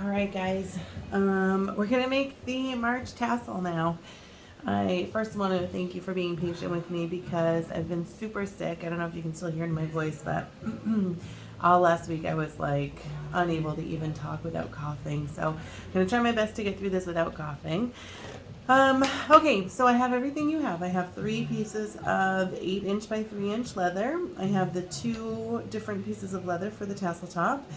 All right, guys, we're gonna make the March tassel now. I first want to thank you for being patient with me because I've been super sick. I don't know if you can still hear in my voice, but all last week I was like unable to even talk without coughing. So I'm gonna try my best to get through this without coughing. Okay, so I have everything you have. I have 3 pieces of 8" by 3" leather. I have the 2 different pieces of leather for the tassel top.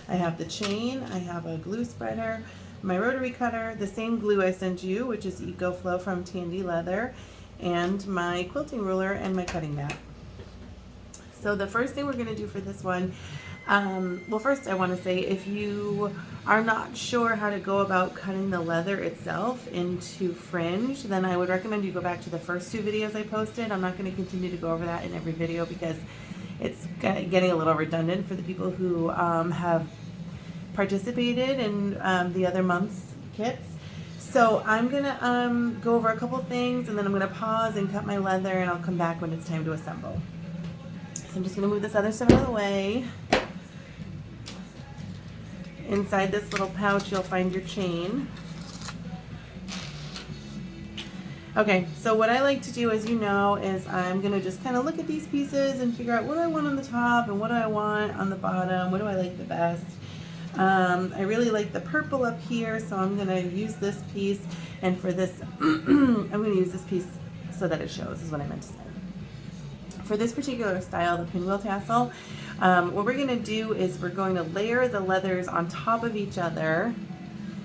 I have the chain, I have a glue spreader, my rotary cutter, the same glue I sent you, which is EcoFlow from Tandy Leather, and my quilting ruler and my cutting mat. So the first thing we're going to do for this one, well, first I want to say if you are not sure how to go about cutting the leather itself into fringe, then I would recommend you go back to the first 2 videos I posted. I'm not going to continue to go over that in every video because it's getting a little redundant for the people who have participated in the other month's kits. So I'm gonna go over a couple things and then I'm gonna pause and cut my leather and I'll come back when it's time to assemble. So I'm just gonna move this other stuff out of the way. Inside this little pouch you'll find your chain. Okay, so what I like to do, as you know, is I'm going to just kind of look at these pieces and figure out what do I want on the top and what do I want on the bottom, what do I like the best. I really like the purple up here, so I'm going to use this piece, and for this, I'm going to use this piece so that it shows, is what I meant to say. For this particular style, the pinwheel tassel, what we're going to do is we're going to layer the leathers on top of each other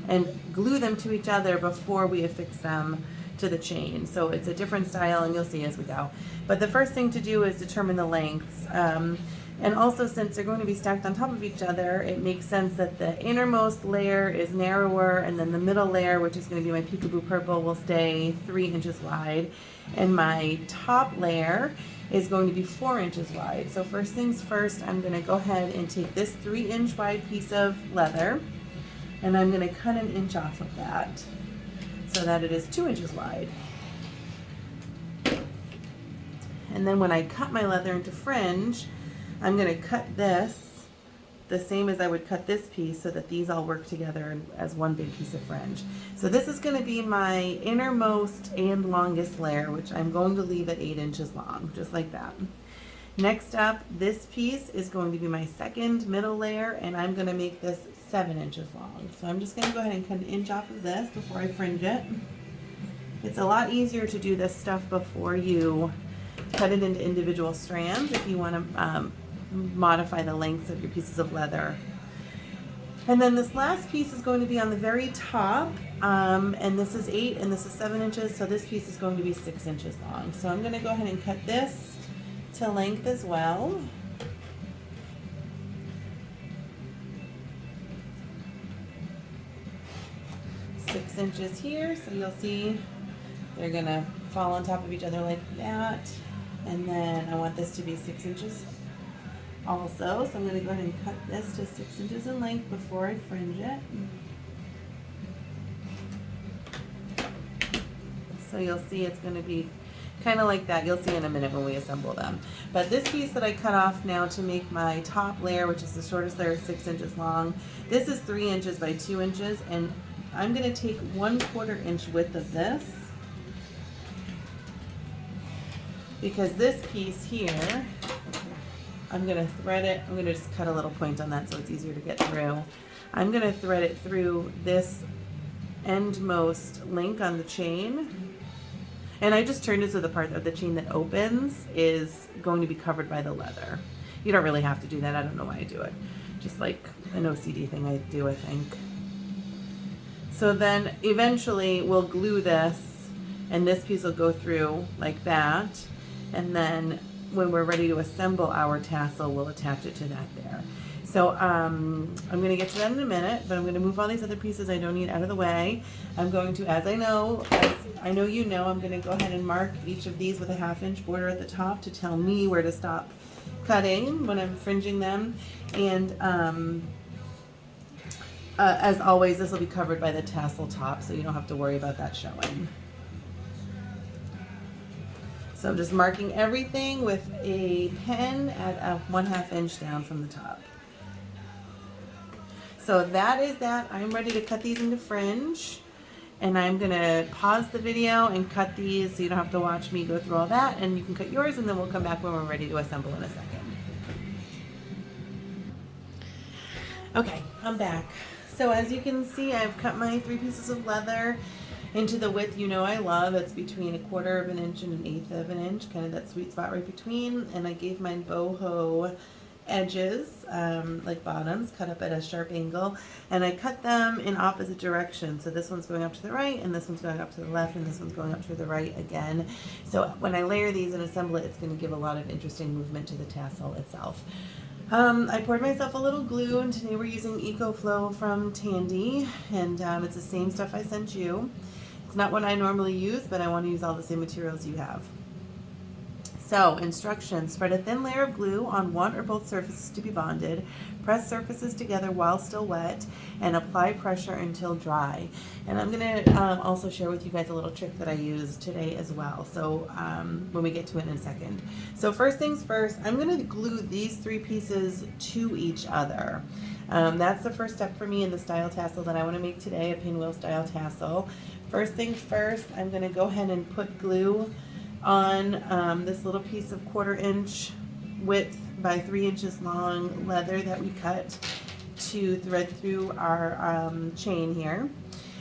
and glue them to each other before we affix them to the chain. So it's a different style and you'll see as we go. But the first thing to do is determine the lengths. And also, since they're going to be stacked on top of each other, it makes sense that the innermost layer is narrower and then the middle layer, which is going to be my peekaboo purple, will stay 3 inches wide. And my top layer is going to be 4 inches wide. So first things first, I'm going to go ahead and take this 3-inch wide piece of leather and I'm going to cut 1 inch off of that, so that it is 2 inches wide. And then when I cut my leather into fringe, I'm going to cut this the same as I would cut this piece so that these all work together as one big piece of fringe. So this is going to be my innermost and longest layer, which I'm going to leave at 8 inches long, just like that. Next up, this piece is going to be my second middle layer, and I'm going to make this 7 inches long. So I'm just going to go ahead and cut 1 inch off of this before I fringe it. It's a lot easier to do this stuff before you cut it into individual strands if you want to modify the lengths of your pieces of leather. And then this last piece is going to be on the very top, and this is 8 and this is 7 inches, so this piece is going to be 6 inches long. So I'm going to go ahead and cut this to length as well. Six inches here, so you'll see they're gonna fall on top of each other like that. And then I want this to be 6 inches also, so I'm gonna go ahead and cut this to 6 inches in length before I fringe it. So you'll see it's gonna be kind of like that. You'll see in a minute when we assemble them. But this piece that I cut off now to make my top layer, which is the shortest layer, 6 inches long, this is 3 inches by 2 inches, and I'm going to take 1/4 inch width of this, because this piece here, I'm going to thread it. I'm going to just cut a little point on that so it's easier to get through. I'm going to thread it through this endmost link on the chain. And I just turned it so the part of the chain that opens is going to be covered by the leather. You don't really have to do that. I don't know why I do it. Just like an OCD thing I do, I think. So then eventually we'll glue this, and this piece will go through like that. And then when we're ready to assemble our tassel, we'll attach it to that there. So I'm going to get to that in a minute, but I'm going to move all these other pieces I don't need out of the way. I'm going to, as I know you know, I'm going to go ahead and mark each of these with a 1/2 inch border at the top to tell me where to stop cutting when I'm fringing them. And as always, this will be covered by the tassel top, so you don't have to worry about that showing. So I'm just marking everything with a pen at a 1/2 inch down from the top. So that is that. I'm ready to cut these into fringe. And I'm going to pause the video and cut these so you don't have to watch me go through all that. And you can cut yours, and then we'll come back when we're ready to assemble in a second. Okay, I'm back. So as you can see, I've cut my 3 pieces of leather into the width you know I love. It's between 1/4 of an inch and 1/8 of an inch, kind of that sweet spot right between. And I gave mine boho edges, like bottoms, cut up at a sharp angle, and I cut them in opposite directions. So this one's going up to the right, and this one's going up to the left, and this one's going up to the right again. So when I layer these and assemble it, it's going to give a lot of interesting movement to the tassel itself. I poured myself a little glue, and today we're using EcoFlow from Tandy, and it's the same stuff I sent you. It's not what I normally use, but I want to use all the same materials you have. So, instructions: spread a thin layer of glue on one or both surfaces to be bonded. Press surfaces together while still wet, and apply pressure until dry. And I'm going to also share with you guys a little trick that I used today as well, so when we get to it in a second. So first things first, I'm going to glue these 3 pieces to each other. That's the first step for me in the style tassel that I want to make today, a pinwheel style tassel. First things first, I'm going to go ahead and put glue on this little piece of 1/4 inch width by 3 inches long leather that we cut to thread through our chain here.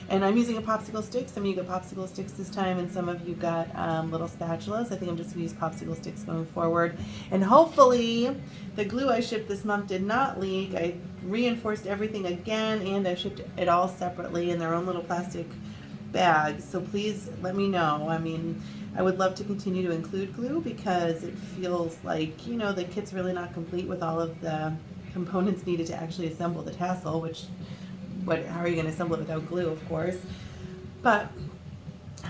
And I'm using a popsicle stick. Some of you got popsicle sticks this time, and some of you got little spatulas. I think I'm just going to use popsicle sticks going forward. And hopefully the glue I shipped this month did not leak. I reinforced everything again, and I shipped it all separately in their own little plastic bags. So please let me know. I mean, I would love to continue to include glue because it feels like, you know, the kit's really not complete with all of the components needed to actually assemble the tassel, which, how are you going to assemble it without glue, of course? But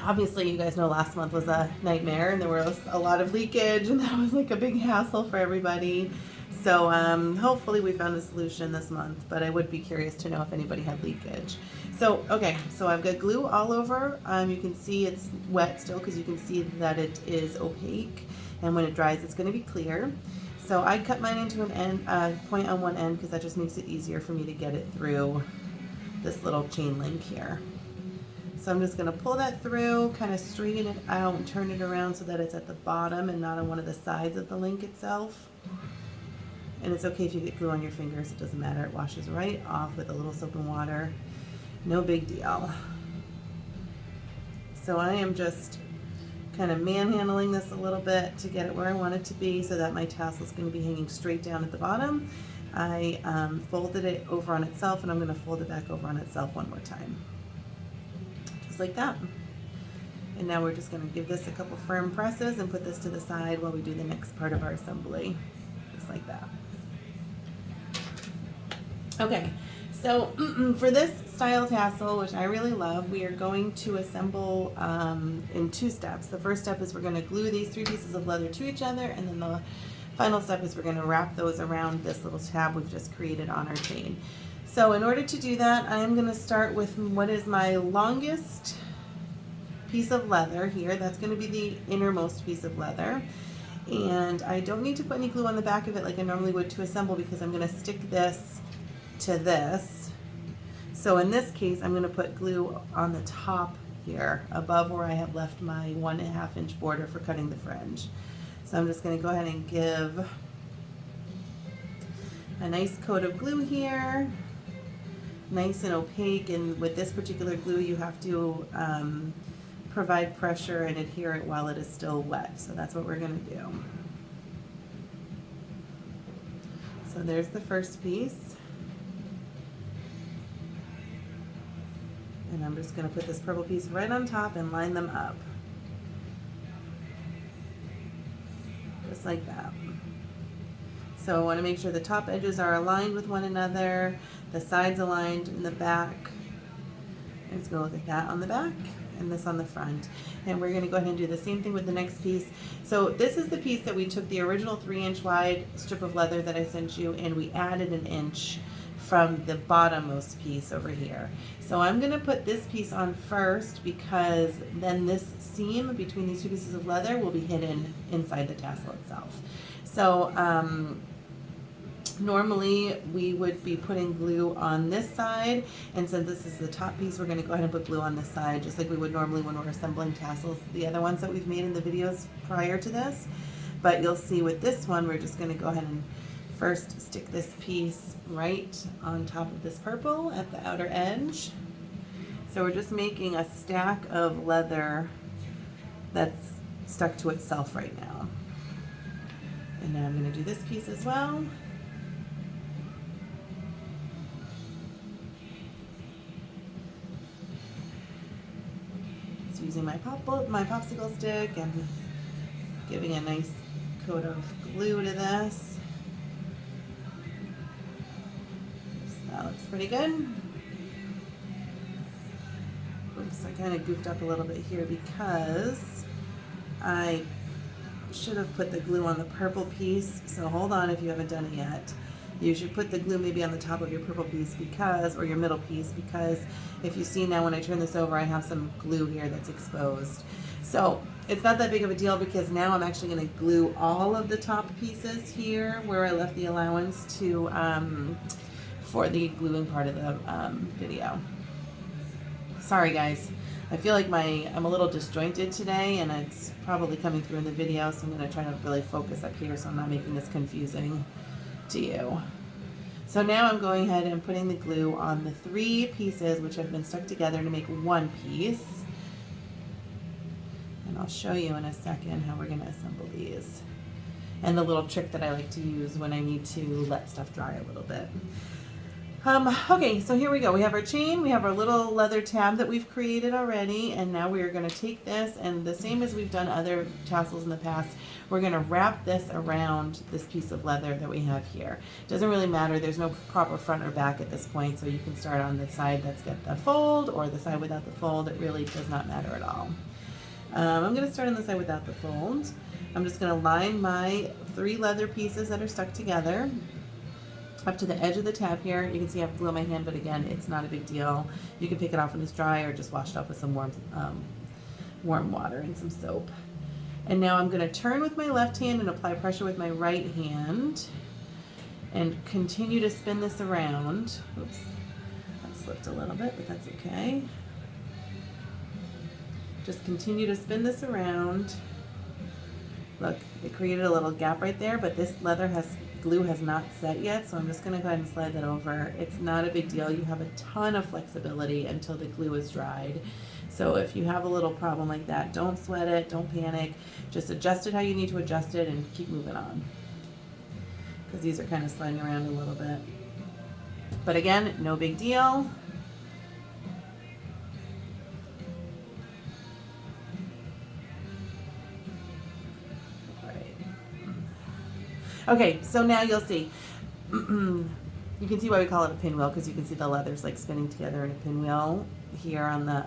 obviously, you guys know last month was a nightmare, and there was a lot of leakage, and that was like a big hassle for everybody. So hopefully we found a solution this month, but I would be curious to know if anybody had leakage. So, okay, so I've got glue all over. You can see it's wet still because you can see that it is opaque, and when it dries, it's going to be clear. So I cut mine into an end, point on one end because that just makes it easier for me to get it through this little chain link here. So I'm just going to pull that through, kind of straighten it out and turn it around so that it's at the bottom and not on one of the sides of the link itself. And it's okay if you get glue on your fingers, it doesn't matter. It washes right off with a little soap and water. No big deal. So I am just kind of manhandling this a little bit to get it where I want it to be so that my tassel is going to be hanging straight down at the bottom. I folded it over on itself, and I'm going to fold it back over on itself one more time. Just like that. And now we're just going to give this a couple firm presses and put this to the side while we do the next part of our assembly. Just like that. Okay, so for this style tassel, which I really love, we are going to assemble in 2 steps. The first step is we're going to glue these 3 pieces of leather to each other, and then the final step is we're going to wrap those around this little tab we've just created on our chain. So in order to do that, I'm going to start with what is my longest piece of leather here. That's going to be the innermost piece of leather. And I don't need to put any glue on the back of it like I normally would to assemble because I'm going to stick this to this. So in this case, I'm going to put glue on the top here above where I have left my 1.5 inch border for cutting the fringe. So I'm just going to go ahead and give a nice coat of glue here, nice and opaque, and with this particular glue you have to provide pressure and adhere it while it is still wet. So that's what we're going to do. So there's the first piece. And I'm just going to put this purple piece right on top and line them up. Just like that. So I want to make sure the top edges are aligned with one another, the sides aligned in the back. I'm just going to look at that on the back and this on the front. And we're going to go ahead and do the same thing with the next piece. So this is the piece that we took the original 3-inch wide strip of leather that I sent you, and we added an inch from the bottommost piece over here. So I'm going to put this piece on first because then this seam between these 2 pieces of leather will be hidden inside the tassel itself. So Normally we would be putting glue on this side, and since this is the top piece, we're going to go ahead and put glue on this side, just like we would normally when we're assembling tassels, the other ones that we've made in the videos prior to this. But you'll see with this one, we're just going to go ahead and first stick this piece right on top of this purple at the outer edge. So we're just making a stack of leather that's stuck to itself right now. And now I'm going to do this piece as well. Just using my popsicle stick and giving a nice coat of glue to this. So that looks pretty good. Oops, I kind of goofed up a little bit here because I should have put the glue on the purple piece. So hold on if you haven't done it yet. You should put the glue maybe on the top of your purple piece or your middle piece, because if you see now when I turn this over, I have some glue here that's exposed. So it's not that big of a deal because now I'm actually going to glue all of the top pieces here where I left the allowance to for the gluing part of the video. Sorry guys, I feel like I'm a little disjointed today, and it's probably coming through in the video, so I'm going to try to really focus up here so I'm not making this confusing to you. So now I'm going ahead and putting the glue on the 3 pieces which have been stuck together to make one piece. And I'll show you in a second how we're going to assemble these. And the little trick that I like to use when I need to let stuff dry a little bit. Okay, so here we go. We have our chain, we have our little leather tab that we've created already, and now we are going to take this, and the same as we've done other tassels in the past, we're going to wrap this around this piece of leather that we have here. Doesn't really matter, there's no proper front or back at this point, so you can start on the side that's got the fold or the side without the fold. It really does not matter at all. I'm going to start on the side without the fold. I'm just going to line my 3 leather pieces that are stuck together up to the edge of the tab here. You can see I have glue on my hand, but again, it's not a big deal. You can pick it off when it's dry or just wash it off with some warm water and some soap. And now I'm going to turn with my left hand and apply pressure with my right hand and continue to spin this around. Oops, that slipped a little bit, but that's okay. Just continue to spin this around. Look, it created a little gap right there, but this glue has not set yet, so I'm just going to go ahead and slide that over. It's not a big deal. You have a ton of flexibility until the glue is dried. So if you have a little problem like that, don't sweat it, don't panic. Just adjust it how you need to adjust it and keep moving on. Because these are kind of sliding around a little bit. But again, no big deal. Okay, so now you'll see. You can see why we call it a pinwheel, because you can see the leather's like spinning together in a pinwheel here on the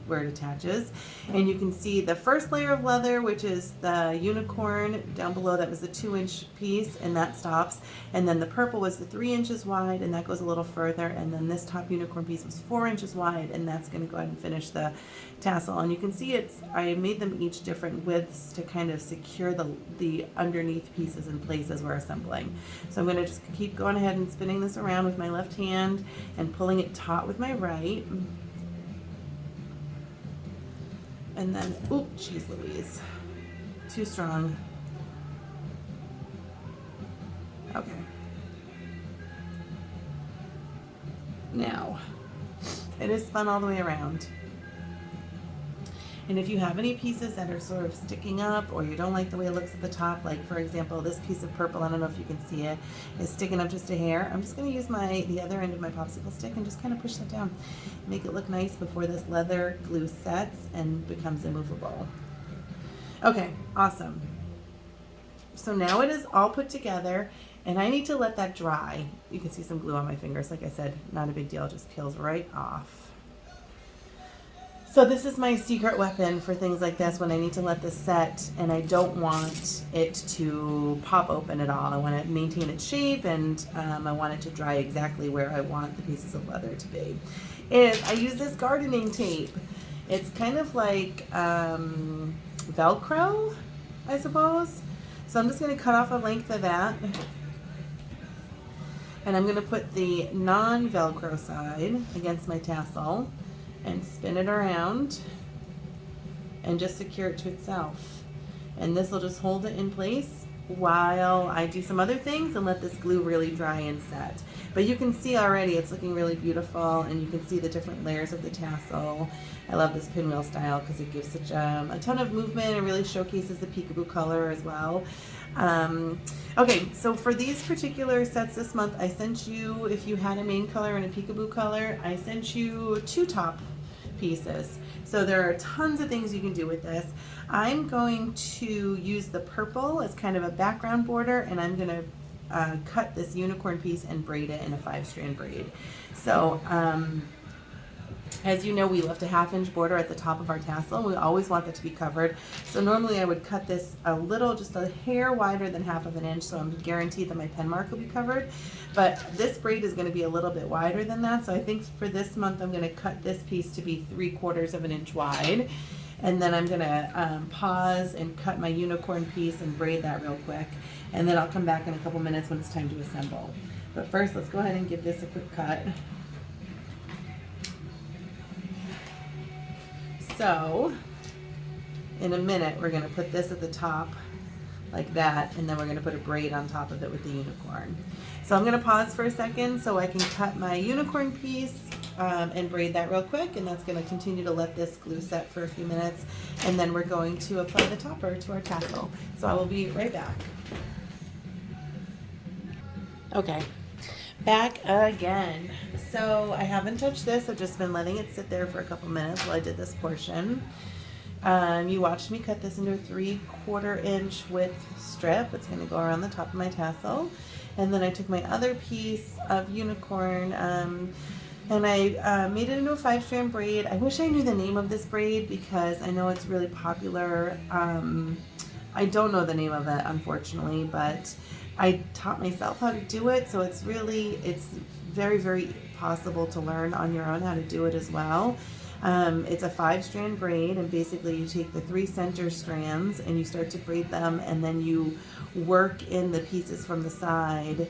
where it attaches. And you can see the first layer of leather, which is the unicorn down below. That was the 2-inch piece, and that stops. And then the purple was the 3 inches wide, and that goes a little further. And then this top unicorn piece was 4 inches wide, and that's going to go ahead and finish the tassel. And you can see I made them each different widths to kind of secure the underneath pieces in place as we're assembling. So I'm going to just keep going ahead and spinning this around with my left hand and pulling it taut with my right. And then, oop, geez Louise, too strong. Okay. Now, it is spun all the way around. And if you have any pieces that are sort of sticking up, or you don't like the way it looks at the top, like for example, this piece of purple, I don't know if you can see it, is sticking up just a hair. I'm just going to use the other end of my popsicle stick and just kind of push that down. Make it look nice before this leather glue sets and becomes immovable. Okay, awesome. So now it is all put together, and I need to let that dry. You can see some glue on my fingers. Like I said, not a big deal, it just peels right off. So this is my secret weapon for things like this when I need to let this set and I don't want it to pop open at all. I want to maintain its shape, and I want it to dry exactly where I want the pieces of leather to be. I use this gardening tape. It's kind of like Velcro, I suppose. So I'm just going to cut off a length of that. And I'm going to put the non-Velcro side against my tassel and spin it around and just secure it to itself. And this will just hold it in place while I do some other things and let this glue really dry and set. But you can see already it's looking really beautiful, and you can see the different layers of the tassel. I love this pinwheel style because it gives such a ton of movement and really showcases the peekaboo color as well. Okay, so for these particular sets this month, I sent you, if you had a main color and a peekaboo color, I sent you 2 top pieces. So there are tons of things you can do with this. I'm going to use the purple as kind of a background border, and I'm going to cut this unicorn piece and braid it in a 5-strand braid. So as you know, we left a 1/2 inch border at the top of our tassel. We always want that to be covered. So normally I would cut this a little, just a hair wider than 1/2 of an inch, so I'm guaranteed that my pen mark will be covered. But this braid is going to be a little bit wider than that, so I think for this month I'm going to cut this piece to be 3/4 of an inch wide. And then I'm going to pause and cut my unicorn piece and braid that real quick. And then I'll come back in a couple minutes when it's time to assemble. But first, let's go ahead and give this a quick cut. So, in a minute, we're going to put this at the top like that, and then we're going to put a braid on top of it with the unicorn. So I'm going to pause for a second so I can cut my unicorn piece and braid that real quick, and that's going to continue to let this glue set for a few minutes, and then we're going to apply the topper to our tassel. So I will be right back. Okay, back again. So I haven't touched this, I've just been letting it sit there for a couple minutes while I did this portion. You watched me cut this into a 3/4 inch width strip. It's going to go around the top of my tassel. And then I took my other piece of unicorn and I made it into a 5-strand braid. I wish I knew the name of this braid because I know it's really popular. I don't know the name of it, unfortunately, but I taught myself how to do it, so it's very, very possible to learn on your own how to do it as well. It's a 5-strand braid, and basically you take the 3 center strands and you start to braid them, and then you work in the pieces from the side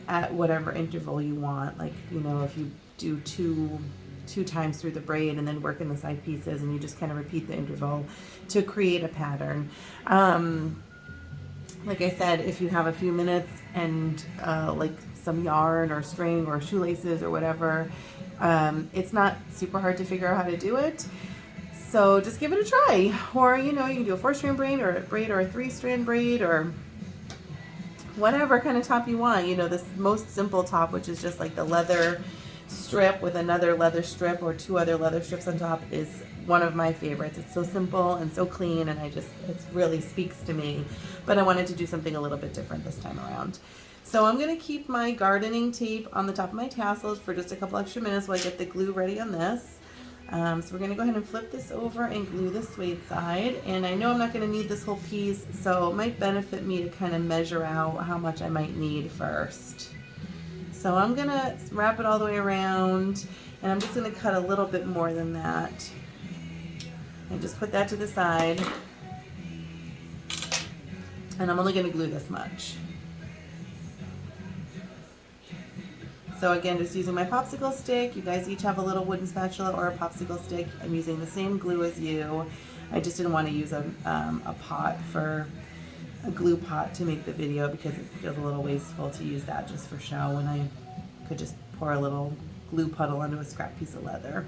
at whatever interval you want. Like, you know, if you do two times through the braid and then work in the side pieces, and you just kind of repeat the interval to create a pattern. Like I said, if you have a few minutes and like some yarn or string or shoelaces or whatever, it's not super hard to figure out how to do it. So just give it a try. Or, you know, you can do a 4-strand braid or a 3-strand braid or whatever kind of top you want. You know, this most simple top, which is just like the leather strip with another leather strip or 2 other leather strips on top, is one of my favorites. It's so simple and so clean, and it really speaks to me. But I wanted to do something a little bit different this time around. So I'm going to keep my gardening tape on the top of my tassels for just a couple extra minutes while I get the glue ready on this. So we're going to go ahead and flip this over and glue the suede side. And I know I'm not going to need this whole piece, so it might benefit me to kind of measure out how much I might need first. So I'm going to wrap it all the way around, and I'm just going to cut a little bit more than that. And just put that to the side. And I'm only going to glue this much. So again, just using my popsicle stick. You guys each have a little wooden spatula or a popsicle stick. I'm using the same glue as you. I just didn't want to use a glue pot to make the video because it feels a little wasteful to use that just for show when I could just pour a little glue puddle onto a scrap piece of leather.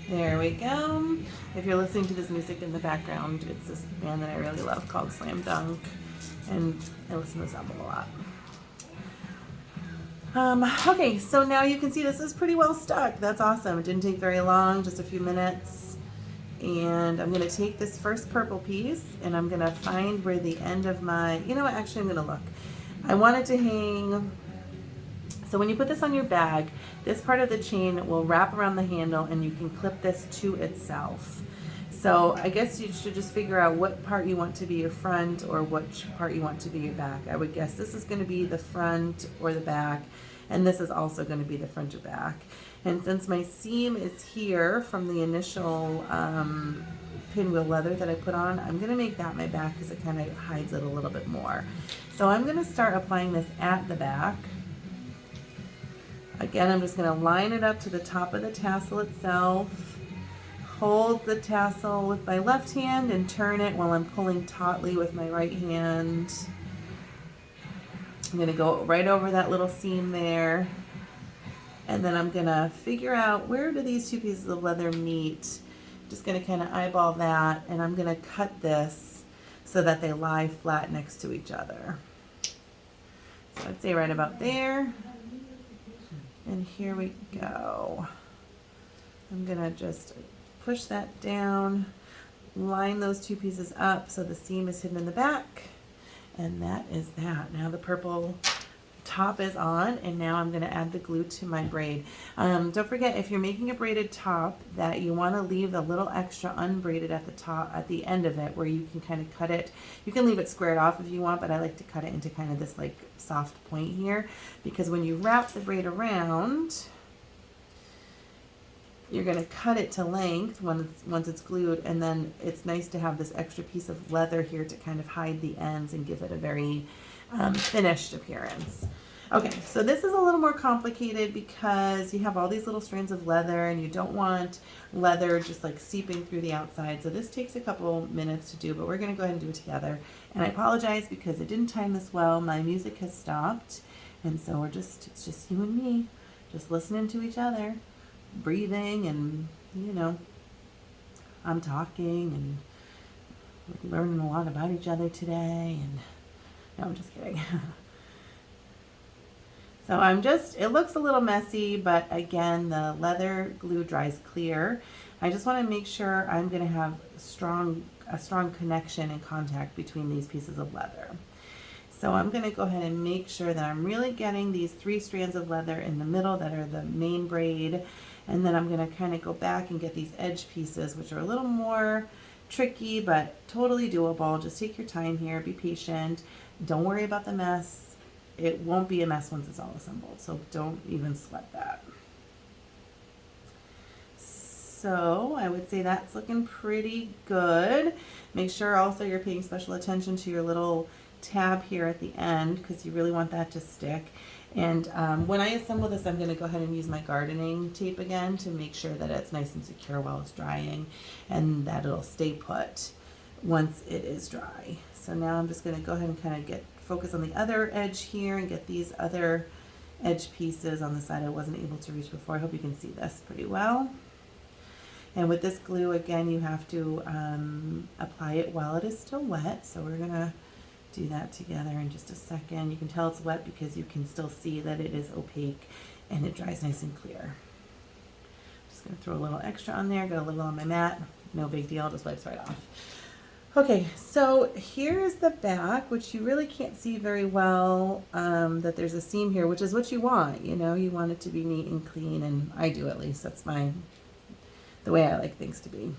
There we go. If you're listening to this music in the background, it's this band that I really love called Slam Dunk, and I listen to this album a lot. Okay, so now you can see this is pretty well stuck. That's awesome. It didn't take very long, just a few minutes. And I'm going to take this first purple piece, and I'm going to find where the end of my, you know what, actually I'm going to look. I want it to hang. So when you put this on your bag, this part of the chain will wrap around the handle, and you can clip this to itself. So I guess you should just figure out what part you want to be your front or which part you want to be your back. I would guess this is going to be the front or the back, And this is also going to be the front or back. And since my seam is here from the initial pinwheel leather that I put on, I'm going to make that my back because it kind of hides it a little bit more. So I'm going to start applying this at the back. Again, I'm just going to line it up to the top of the tassel itself, hold the tassel with my left hand and turn it while I'm pulling tautly with my right hand. I'm going to go right over that little seam there, and then I'm going to figure out where do these two pieces of leather meet. Just going to kind of eyeball that, and I'm going to cut this so that they lie flat next to each other. So I'd say right about there. And here we go. I'm going to just push that down, line those two pieces up so the seam is hidden in the back. And that is that. Now the purple top is on, and now I'm going to add the glue to my braid. Don't forget, if you're making a braided top, that you want to leave a little extra unbraided at the top, at the end of it, where you can kind of cut it. You can leave it squared off if you want, but I like to cut it into kind of this like soft point here, because when you wrap the braid around, you're going to cut it to length once it's glued, and then it's nice to have this extra piece of leather here to kind of hide the ends and give it a very finished appearance. Okay, so this is a little more complicated because you have all these little strands of leather and you don't want leather just like seeping through the outside. So this takes a couple minutes to do, but we're going to go ahead and do it together. And I apologize because it didn't time this well. My music has stopped, and so it's just you and me just listening to each other, breathing, and you know, I'm talking and we're learning a lot about each other today. And no, I'm just kidding. So it looks a little messy, but again, the leather glue dries clear. I just want to make sure I'm going to have a strong connection and contact between these pieces of leather. So I'm going to go ahead and make sure that I'm really getting these 3 strands of leather in the middle that are the main braid. And then I'm going to kind of go back and get these edge pieces, which are a little more tricky, but totally doable. Just take your time here, be patient. Don't worry about the mess. It won't be a mess once it's all assembled, so don't even sweat that. So I would say that's looking pretty good. Make sure also you're paying special attention to your little tab here at the end, because you really want that to stick. And when I assemble this, I'm going to go ahead and use my gardening tape again to make sure that it's nice and secure while it's drying, and that it'll stay put once it is dry. So now I'm just going to go ahead and kind of focus on the other edge here and get these other edge pieces on the side I wasn't able to reach before. I hope you can see this pretty well. And with this glue, again, you have to apply it while it is still wet. So we're going to do that together in just a second. You can tell it's wet because you can still see that it is opaque and it dries nice and clear. Just going to throw a little extra on there. Got a little on my mat. No big deal. Just wipes right off. Okay, so here's the back, which you really can't see very well, that there's a seam here, which is what you want. You know, you want it to be neat and clean, and I do, at least. That's the way I like things to be.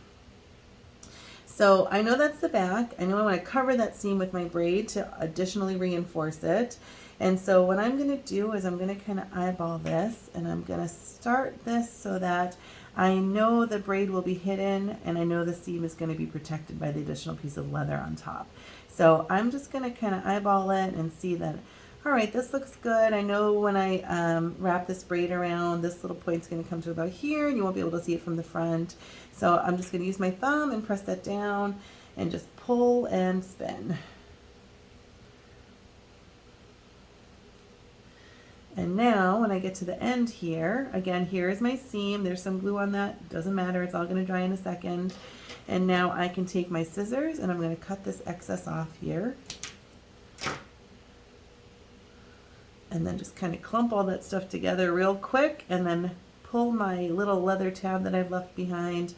So I know that's the back. I know I want to cover that seam with my braid to additionally reinforce it. And so what I'm going to do is I'm going to kind of eyeball this, and I'm going to start this so that I know the braid will be hidden, and I know the seam is going to be protected by the additional piece of leather on top. So I'm just going to kind of eyeball it and see that, all right, this looks good. I know when I wrap this braid around, this little point's going to come to about here, and you won't be able to see it from the front. So I'm just going to use my thumb and press that down and just pull and spin. And now when I get to the end here, again, here is my seam. There's some glue on that. Doesn't matter. It's all going to dry in a second. And now I can take my scissors and I'm going to cut this excess off here. And then just kind of clump all that stuff together real quick, and then pull my little leather tab that I've left behind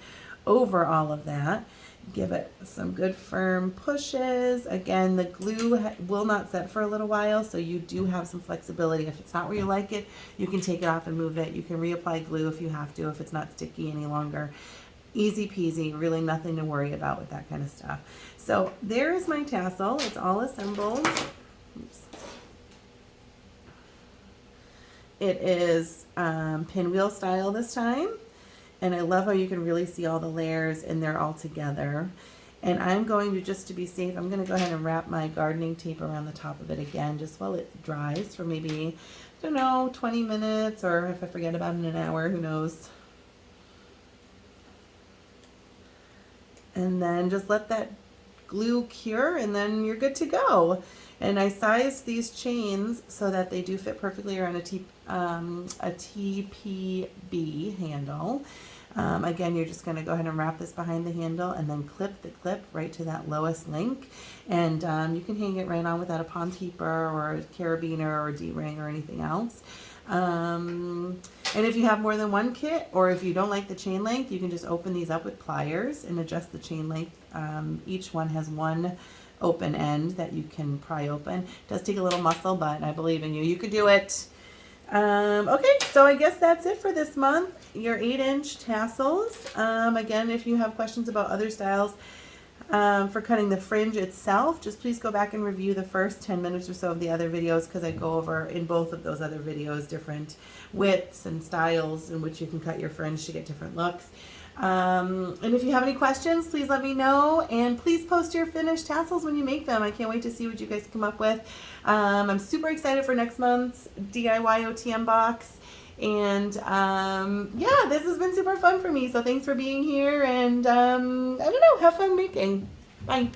over all of that. Give it some good firm pushes. Again, the glue will not set for a little while, so you do have some flexibility. If it's not where you like it, you can take it off and move it. You can reapply glue if you have to, if it's not sticky any longer. Easy peasy, really nothing to worry about with that kind of stuff. So there is my tassel. It's all assembled. Oops. It is pinwheel style this time. And I love how you can really see all the layers in there all together. And I'm going to, just to be safe, I'm going to go ahead and wrap my gardening tape around the top of it again, just while it dries for maybe, I don't know, 20 minutes, or if I forget about it in an hour, who knows. And then just let that glue cure, and then you're good to go. And I sized these chains so that they do fit perfectly around a TPB handle. Again, you're just going to go ahead and wrap this behind the handle and then clip the clip right to that lowest link. And you can hang it right on without a pond keeper or a carabiner or a D-ring or anything else. And if you have more than one kit, or if you don't like the chain length, you can just open these up with pliers and adjust the chain length. Each one has one open end that you can pry open. It does take a little muscle, but I believe in you. You could do it. Okay, so I guess that's it for this month. Your 8-inch tassels. Again, if you have questions about other styles for cutting the fringe itself, just please go back and review the first 10 minutes or so of the other videos, because I go over in both of those other videos different widths and styles in which you can cut your fringe to get different looks. And if you have any questions, please let me know, and please post your finished tassels when you make them. I can't wait to see what you guys come up with. I'm super excited for next month's DIY OTM box, and yeah, this has been super fun for me, so thanks for being here, and I don't know, have fun making. Bye.